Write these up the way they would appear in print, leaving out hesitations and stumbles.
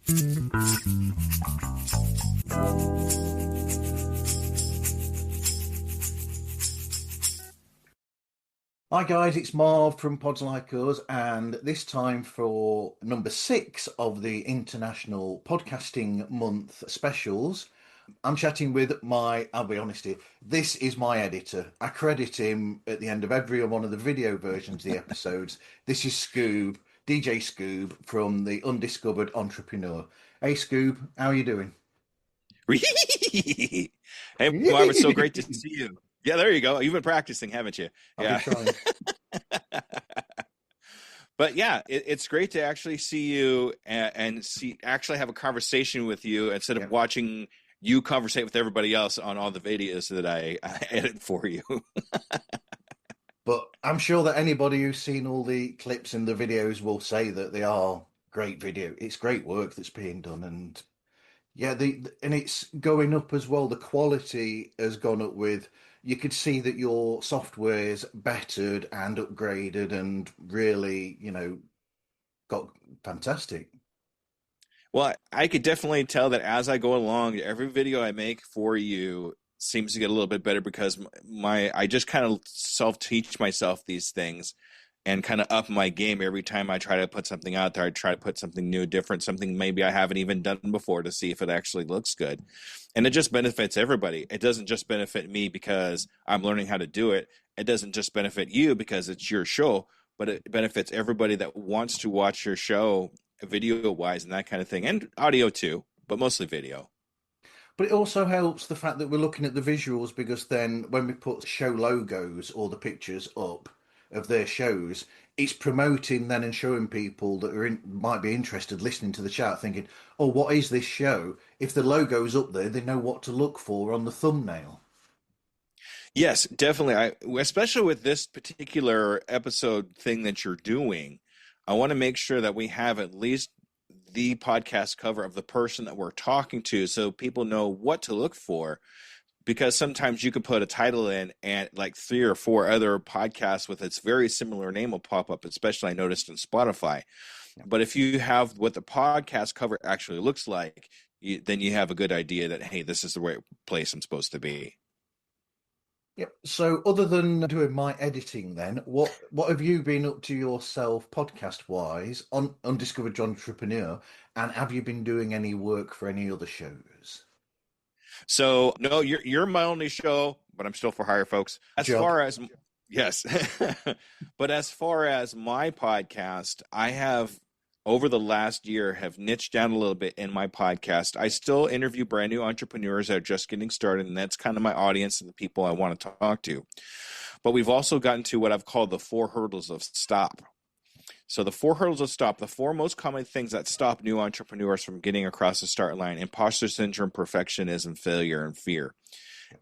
Hi guys, it's Marv from Pods Like Us, and this time for number 6 of the International Podcasting Month specials. I'm chatting with I'll be honest here, this is my editor. I credit him at the end of every one of the video versions of the episodes. This is Scoob, DJ Scoob from the Undiscovered Entrepreneur. Hey Scoob, how are you doing? Hey, Marv, it's so great to see you. Yeah, there you go. You've been practicing, haven't you? I've been Yeah. trying. But yeah, it's great to actually see you and actually have a conversation with you instead of Yeah. watching you conversate with everybody else on all the videos that I edit for you. But I'm sure that anybody who's seen all the clips and the videos will say that they are great video. It's great work that's being done, and yeah, and it's going up as well. The quality has gone up with. You could see that your software's bettered and upgraded, and really, got fantastic. Well, I could definitely tell that as I go along, every video I make for you seems to get a little bit better because I just kind of self-teach myself these things and kind of up my game every time I try to put something out there. I try to put something new, different, something maybe I haven't even done before to see if it actually looks good. And it just benefits everybody. It doesn't just benefit me because I'm learning how to do it. It doesn't just benefit you because it's your show, but it benefits everybody that wants to watch your show video wise and that kind of thing, and audio too, but mostly video. But it also helps the fact that we're looking at the visuals, because then when we put show logos or the pictures up of their shows, it's promoting then and showing people that might be interested listening to the chat thinking, oh, what is this show? If the logo's up there, they know what to look for on the thumbnail. Yes, definitely. Especially with this particular episode thing that you're doing, I want to make sure that we have at least the podcast cover of the person that we're talking to so people know what to look for. Because sometimes you could put a title in and like 3 or 4 other podcasts with its very similar name will pop up, especially I noticed in Spotify. But if you have what the podcast cover actually looks like, then you have a good idea that, hey, this is the right place I'm supposed to be. Yep. So other than doing my editing then, what have you been up to yourself podcast wise on Undiscovered Entrepreneur, and have you been doing any work for any other shows? So no, you're my only show, but I'm still for hire, folks. As Job. far as yes, but as far as my podcast, I have over the last year have niched down a little bit in my podcast. I still interview brand new entrepreneurs that are just getting started, and that's kind of my audience and the people I want to talk to. But we've also gotten to what I've called the 4 hurdles of stop. So the 4 hurdles of stop, the 4 most common things that stop new entrepreneurs from getting across the start line: imposter syndrome, perfectionism, failure, and fear.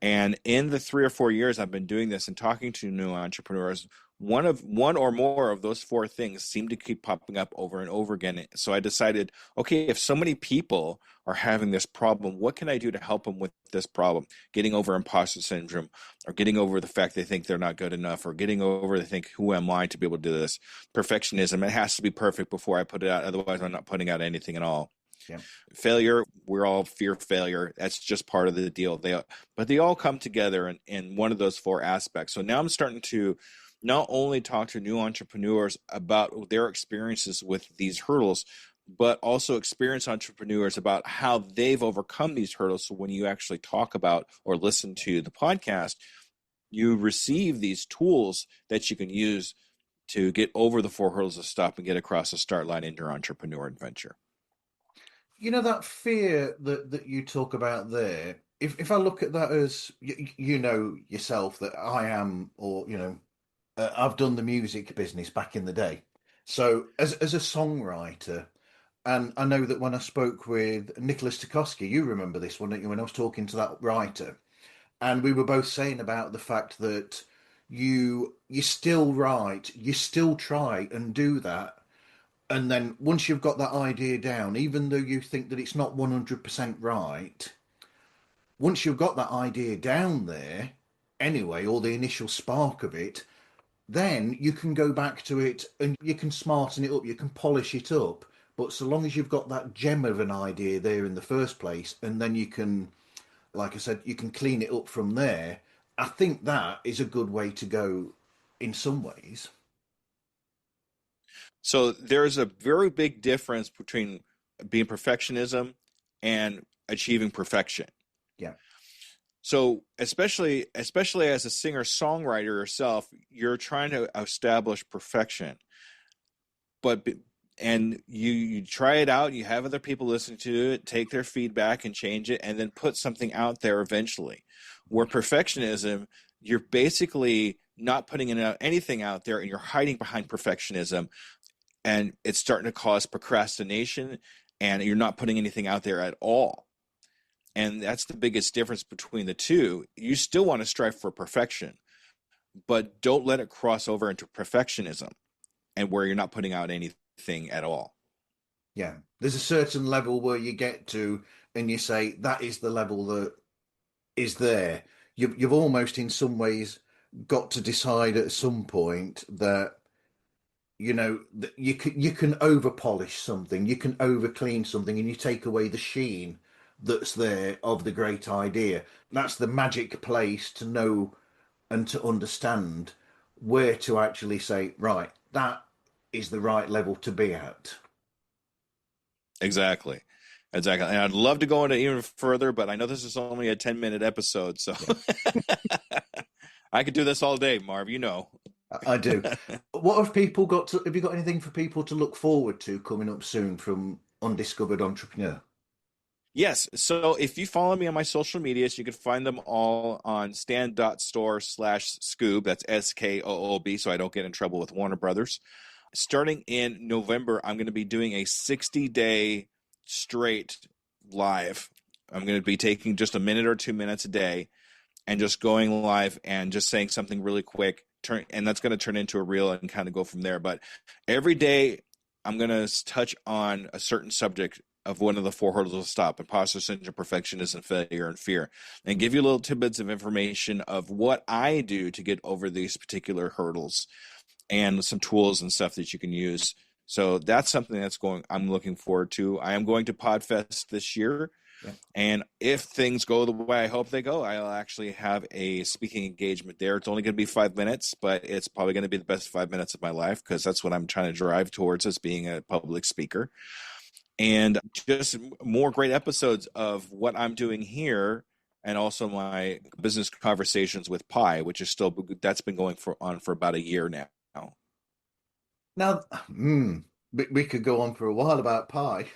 And in the 3 or 4 years I've been doing this and talking to new entrepreneurs, one or more of those 4 things seem to keep popping up over and over again. So I decided, okay, if so many people are having this problem, what can I do to help them with this problem? Getting over imposter syndrome, or getting over the fact they think they're not good enough, or getting over they think, who am I to be able to do this? Perfectionism, it has to be perfect before I put it out, otherwise I'm not putting out anything at all. Yeah. Failure, we're all fear failure. That's just part of the deal. But they all come together in one of those 4 aspects. So now I'm starting to not only talk to new entrepreneurs about their experiences with these hurdles, but also experienced entrepreneurs about how they've overcome these hurdles. So when you actually talk about or listen to the podcast, you receive these tools that you can use to get over the 4 hurdles of stop and get across the start line in your entrepreneur adventure. You know, that fear that you talk about there, if I look at that as, you know yourself that I am, or, I've done the music business back in the day. So as a songwriter, and I know that when I spoke with Nicholas Tarkowski, you remember this one, don't you, when I was talking to that writer, and we were both saying about the fact that you still write, you still try and do that. And then once you've got that idea down, even though you think that it's not 100% right, once you've got that idea down there, anyway, or the initial spark of it, then you can go back to it and you can smarten it up, you can polish it up. But so long as you've got that gem of an idea there in the first place, and then you can, like I said, you can clean it up from there. I think that is a good way to go in some ways. So there's a very big difference between being perfectionism and achieving perfection. Yeah. So especially as a singer-songwriter yourself, you're trying to establish perfection. But and you try it out, you have other people listen to it, take their feedback and change it, and then put something out there eventually. Where perfectionism, you're basically not putting anything out there and you're hiding behind perfectionism, and it's starting to cause procrastination, and you're not putting anything out there at all. And that's the biggest difference between the two. You still want to strive for perfection, but don't let it cross over into perfectionism and where you're not putting out anything at all. Yeah. There's a certain level where you get to and you say that is the level that is there. You've almost in some ways got to decide at some point that that you can over polish something, you can over clean something, and you take away the sheen that's there of the great idea. That's the magic place to know and to understand where to actually say, right, that is the right level to be at. Exactly. Exactly. And I'd love to go into even further, but I know this is only a 10-minute episode, so Yeah, I could do this all day, Marv, you know. I do. What have people got to? Have you got anything for people to look forward to coming up soon from Undiscovered Entrepreneur? Yes. So if you follow me on my social medias, you can find them all on stand.store/Scoob. That's SKOOB, so I don't get in trouble with Warner Brothers. Starting in November, I'm going to be doing a 60-day straight live. I'm going to be taking just a minute or 2 minutes a day and just going live and just saying something really quick. And that's going to turn into a reel and kind of go from there. But every day, I'm going to touch on a certain subject of one of the four hurdles to stop: imposter syndrome, perfectionism, failure, and fear, and give you little tidbits of information of what I do to get over these particular hurdles and some tools and stuff that you can use. So that's something I'm looking forward to. I am going to PodFest this year. Yeah. And if things go the way I hope they go, I'll actually have a speaking engagement there. It's only going to be 5 minutes, but it's probably going to be the best 5 minutes of my life because that's what I'm trying to drive towards, as being a public speaker. And just more great episodes of what I'm doing here, and also my business conversations with Pi, which is that's been going on for about a year now. Now, we could go on for a while about pie.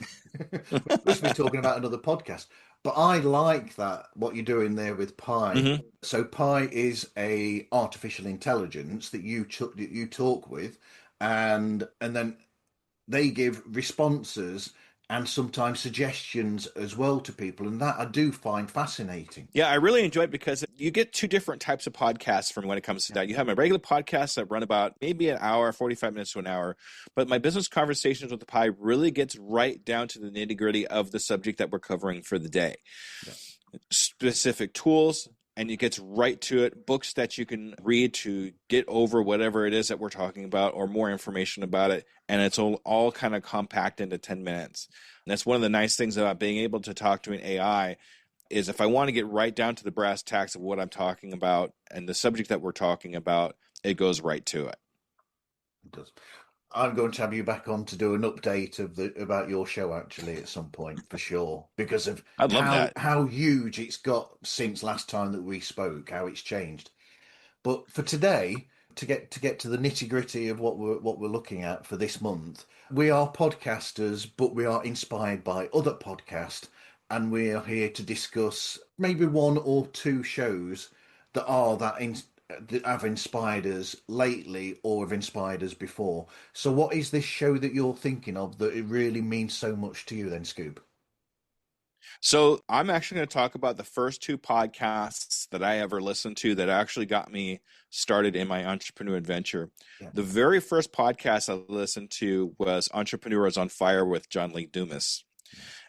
We're supposed to be talking about another podcast, but I like that what you're doing there with Pi. Mm-hmm. So Pi is a artificial intelligence that you talk with, and then they give responses and sometimes suggestions as well to people, and that I do find fascinating. Yeah, I really enjoy it because you get two different types of podcasts from when it comes to that. You have my regular podcasts that run about maybe an hour, 45 minutes to an hour, but my business conversations with the Pi really gets right down to the nitty-gritty of the subject that we're covering for the day. Yeah. Specific tools, and it gets right to it. Books that you can read to get over whatever it is that we're talking about, or more information about it. And it's all kind of compact into 10 minutes. And that's one of the nice things about being able to talk to an AI, is if I want to get right down to the brass tacks of what I'm talking about and the subject that we're talking about, it goes right to it. It does. I'm going to have you back on to do an update about your show actually at some point for sure, because of I'd love how that. how huge it's got since last time that we spoke, how it's changed. But for today, to get to the nitty-gritty of what we're looking at for this month, we are podcasters, but we are inspired by other podcasts, and we are here to discuss maybe one or two shows that are that have inspired us lately or have inspired us before. So, what is this show that you're thinking of that it really means so much to you, then, Scoob? So I'm actually going to talk about the first two podcasts that I ever listened to that actually got me started in my entrepreneur adventure. Yeah. The very first podcast I listened to was Entrepreneurs on Fire with John Lee Dumas.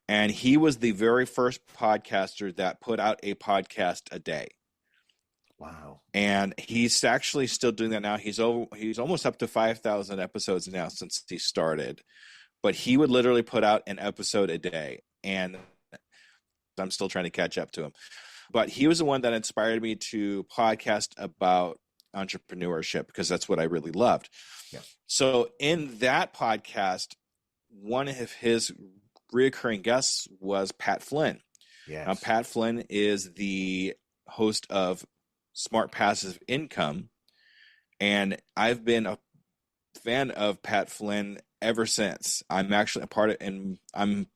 And he was the very first podcaster that put out a podcast a day. Wow. And he's actually still doing that now. He's almost up to 5,000 episodes now since he started. but he would literally put out an episode a day, and I'm still trying to catch up to him. But he was the one that inspired me to podcast about entrepreneurship because that's what I really loved. Yeah. So in that podcast, one of his reoccurring guests was Pat Flynn. Now, Yes. Pat Flynn is the host of Smart Passive Income, and I've been a fan of Pat Flynn ever since. I'm actually a part of, and I'm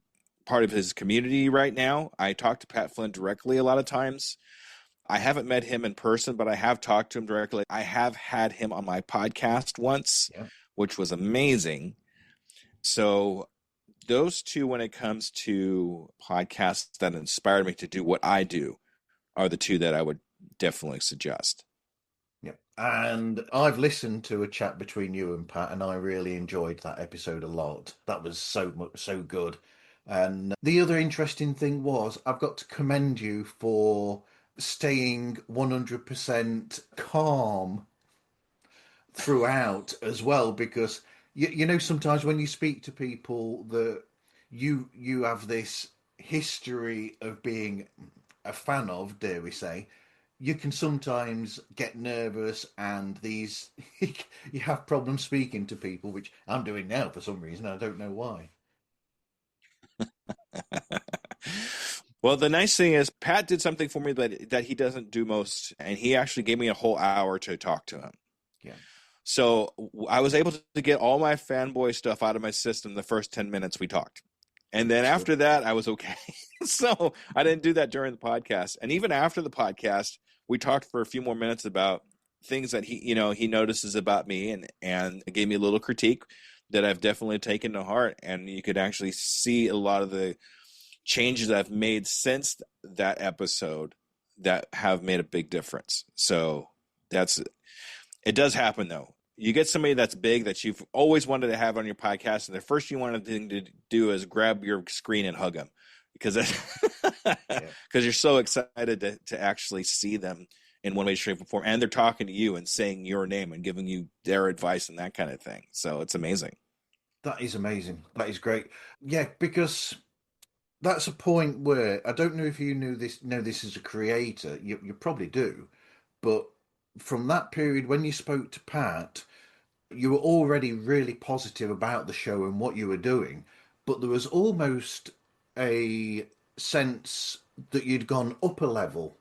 part of his community right now. I talk to Pat Flynn directly a lot of times. I haven't met him in person, but I have talked to him directly. I have had him on my podcast once, Yeah. which was amazing. So those two, when it comes to podcasts that inspired me to do what I do, are the two that I would definitely suggest. Yeah. And I've listened to a chat between you and Pat, and I really enjoyed that episode a lot. That was so good. And the other interesting thing was I've got to commend you for staying 100% calm throughout as well, because you know sometimes when you speak to people that you have this history of being a fan of, dare we say, you can sometimes get nervous and these you have problems speaking to people, which I'm doing now for some reason. I don't know why. Well, the nice thing is Pat did something for me that he doesn't do most, and he actually gave me a whole hour to talk to him. Yeah, So I was able to get all my fanboy stuff out of my system the first 10 minutes we talked. And then that's good. after that, I was okay. So I didn't do that during the podcast. And even after the podcast, we talked for a few more minutes about things that he notices about me, and gave me a little critique that I've definitely taken to heart. And you could actually see a lot of the changes I've made since that episode that have made a big difference. So it does happen though. You get somebody that's big that you've always wanted to have on your podcast, and the first you want to do is grab your screen and hug them because Yeah. because you're so excited to actually see them in one way, shape, or form, and they're talking to you and saying your name and giving you their advice and that kind of thing. So it's amazing. That is amazing. That is great. Yeah, because that's a point where I don't know if you know this as a creator. You probably do, but from that period when you spoke to Pat, you were already really positive about the show and what you were doing, but there was almost a sense that you'd gone up a level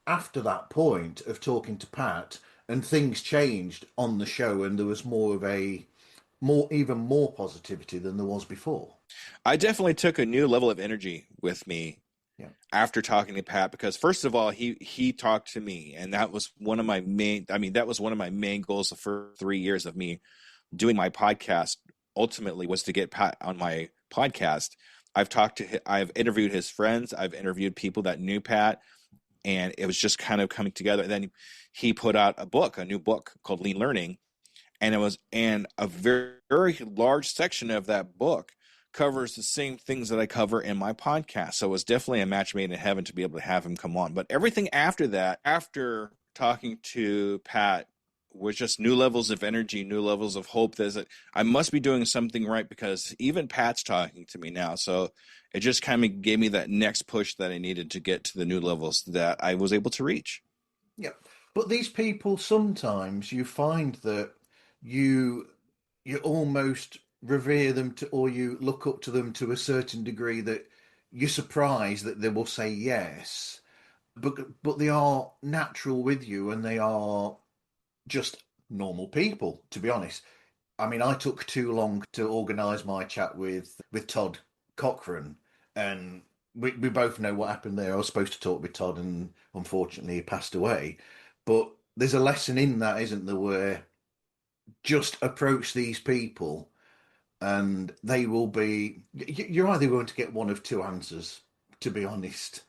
after that point of talking to Pat, and things changed on the show, and there was more of a even more positivity than there was before. I definitely took a new level of energy with me Yeah. after talking to Pat, because first of all, he talked to me, and that was one of my main goals for 3 years of me doing my podcast. Ultimately was to get Pat on my podcast. I've interviewed his friends, I've interviewed people that knew Pat, and it was just kind of coming together. And then he put out a new book called Lean Learning, and a very, very large section of that book covers the same things that I cover in my podcast. So it was definitely a match made in heaven to be able to have him come on. But everything after that, after talking to Pat, was just new levels of energy, new levels of hope. I must be doing something right because even Pat's talking to me now. So it just kind of gave me that next push that I needed to get to the new levels that I was able to reach. Yeah. But these people, sometimes you find that you you almost revere them to, or you look up to them to a certain degree that you're surprised that they will say yes. But they are natural with you, and they are just normal people, to be honest. I mean, I took too long to organise my chat with Todd Cochran, and we both know what happened there. I was supposed to talk with Todd, and unfortunately, he passed away. But there's a lesson in that, isn't there, where just approach these people, and they will be. You're either going to get one of two answers, to be honest.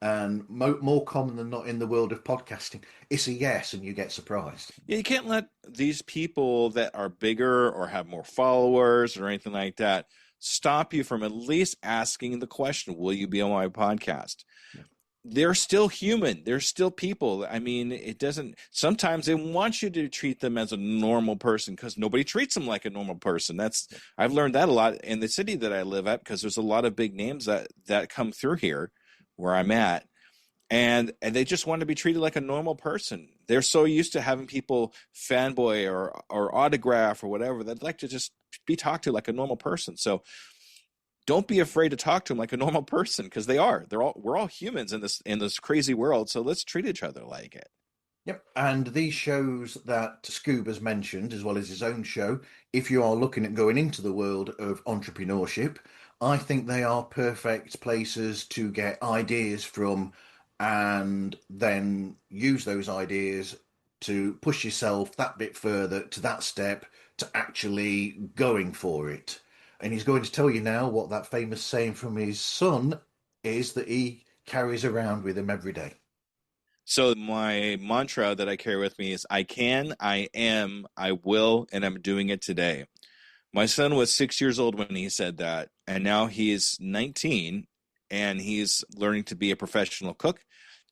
And more common than not in the world of podcasting, it's a yes, and you get surprised. Yeah, you can't let these people that are bigger or have more followers or anything like that stop you from at least asking the question, will you be on my podcast? Yeah. they're still human. They're still people. I mean, it doesn't, sometimes they want you to treat them as a normal person because nobody treats them like a normal person. I've learned that a lot in the city that I live at because there's a lot of big names that come through here where I'm at. And they just want to be treated like a normal person. They're so used to having people fanboy or autograph or whatever. They'd like to just be talked to like a normal person. So don't be afraid to talk to them like a normal person because they are. We're all humans in this crazy world. So let's treat each other like it. Yep. And these shows that Scoob has mentioned, as well as his own show, if you are looking at going into the world of entrepreneurship, I think they are perfect places to get ideas from and then use those ideas to push yourself that bit further to that step to actually going for it. And he's going to tell you now what that famous saying from his son is that he carries around with him every day. So my mantra that I carry with me is I can, I am, I will, and I'm doing it today. My son was 6 years old when he said that, and now he's 19 and he's learning to be a professional cook.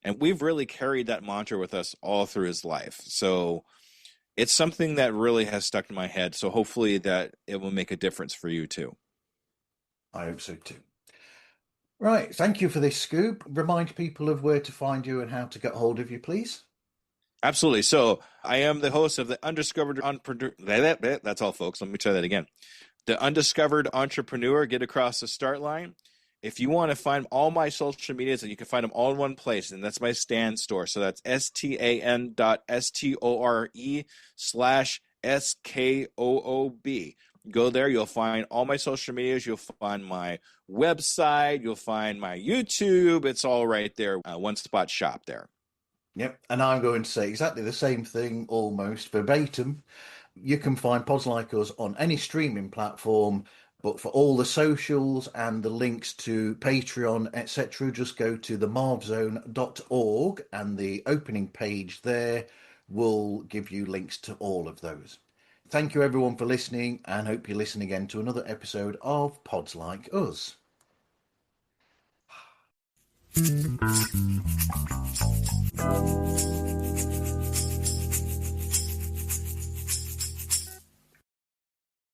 And we've really carried that mantra with us all through his life. So it's something that really has stuck in my head. So hopefully that it will make a difference for you too. I hope so too. Right, thank you for this scoop. Remind people of where to find you and how to get hold of you, please. Absolutely. So I am the host of the Undiscovered Entrepreneur. That's all, folks. Let me try that again. The Undiscovered Entrepreneur. Get across the start line. If you want to find all my social medias, and you can find them all in one place, and that's my Stan store. So that's STAN.STORE/SKOOB. Go there. You'll find all my social medias. You'll find my website. You'll find my YouTube. It's all right there. One spot shop there. Yep, and I'm going to say exactly the same thing, almost verbatim. You can find pods like us on any streaming platform, but for all the socials and the links to Patreon, etc., just go to themarvzone.org and the opening page there will give you links to all of those. Thank you everyone for listening and hope you listen again to another episode of Pods Like Us.